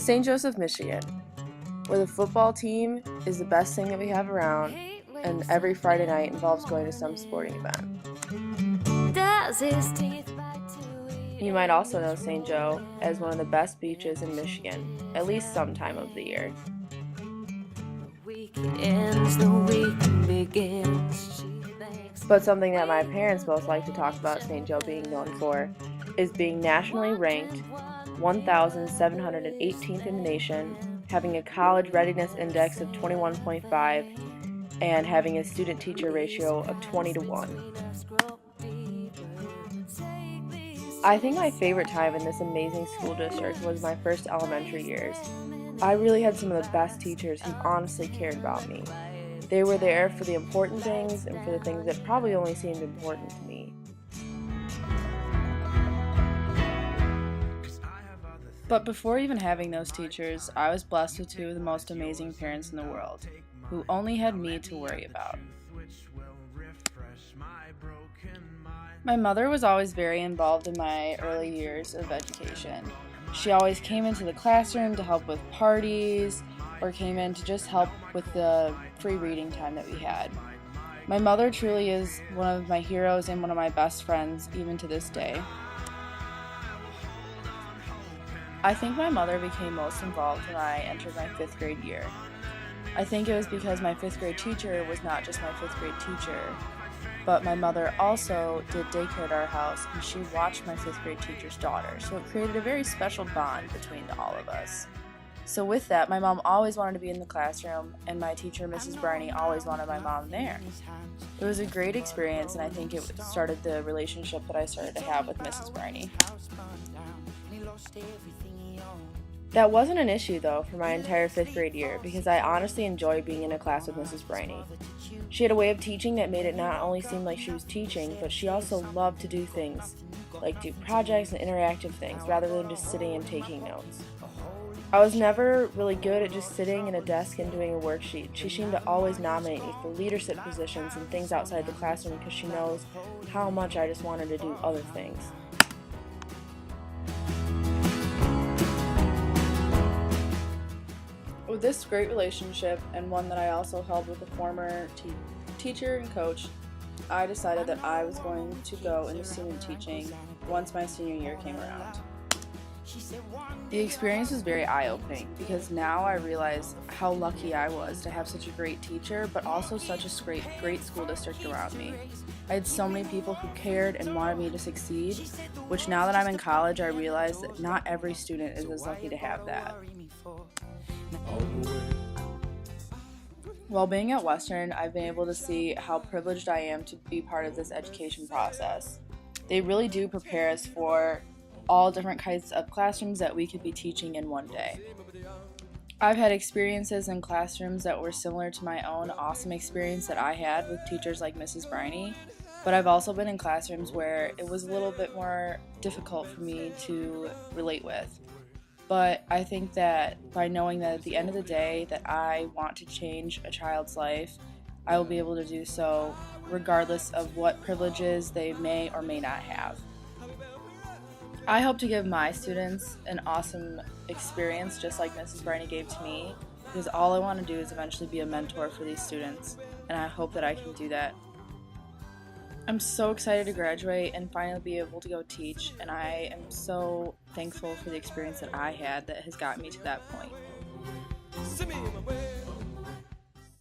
St. Joseph, Michigan, where the football team is the best thing that we have around, and every Friday night involves going to some sporting event. You might also know St. Joe as one of the best beaches in Michigan, at least some time of the year. But something that my parents most like to talk about St. Joe being known for is being nationally ranked 1,718th in the nation, having a college readiness index of 21.5, and having a student-teacher ratio of 20-1. I think my favorite time in this amazing school district was my first elementary years. I really had some of the best teachers who honestly cared about me. They were there for the important things and for the things that probably only seemed important to me. But before even having those teachers, I was blessed with two of the most amazing parents in the world, who only had me to worry about. My mother was always very involved in my early years of education. She always came into the classroom to help with parties, or came in to just help with the free reading time that we had. My mother truly is one of my heroes and one of my best friends, even to this day. I think my mother became most involved when I entered my 5th grade year. I think it was because my 5th grade teacher was not just my 5th grade teacher, but my mother also did daycare at our house, and she watched my 5th grade teacher's daughter, so it created a very special bond between all of us. So with that, my mom always wanted to be in the classroom, and my teacher, Mrs. Briney, always wanted my mom there. It was a great experience, and I think it started the relationship that I started to have with Mrs. Briney. That wasn't an issue, though, for my entire 5th grade year, because I honestly enjoyed being in a class with Mrs. Briney. She had a way of teaching that made it not only seem like she was teaching, but she also loved to do things, like do projects and interactive things, rather than just sitting and taking notes. I was never really good at just sitting in a desk and doing a worksheet. She seemed to always nominate me for leadership positions and things outside the classroom because she knows how much I just wanted to do other things. With this great relationship, and one that I also held with a former teacher and coach, I decided that I was going to go into student teaching once my senior year came around. The experience was very eye-opening because now I realize how lucky I was to have such a great teacher, but also such a great school district around me. I had so many people who cared and wanted me to succeed, which now that I'm in college, I realize that not every student is as lucky to have that. While being at Western, I've been able to see how privileged I am to be part of this education process. They really do prepare us for all different kinds of classrooms that we could be teaching in one day. I've had experiences in classrooms that were similar to my own awesome experience that I had with teachers like Mrs. Briney, but I've also been in classrooms where it was a little bit more difficult for me to relate with. But I think that by knowing that at the end of the day that I want to change a child's life, I will be able to do so regardless of what privileges they may or may not have. I hope to give my students an awesome experience just like Mrs. Briney gave to me, because all I want to do is eventually be a mentor for these students, and I hope that I can do that. I'm so excited to graduate and finally be able to go teach, and I am so thankful for the experience that I had that has gotten me to that point.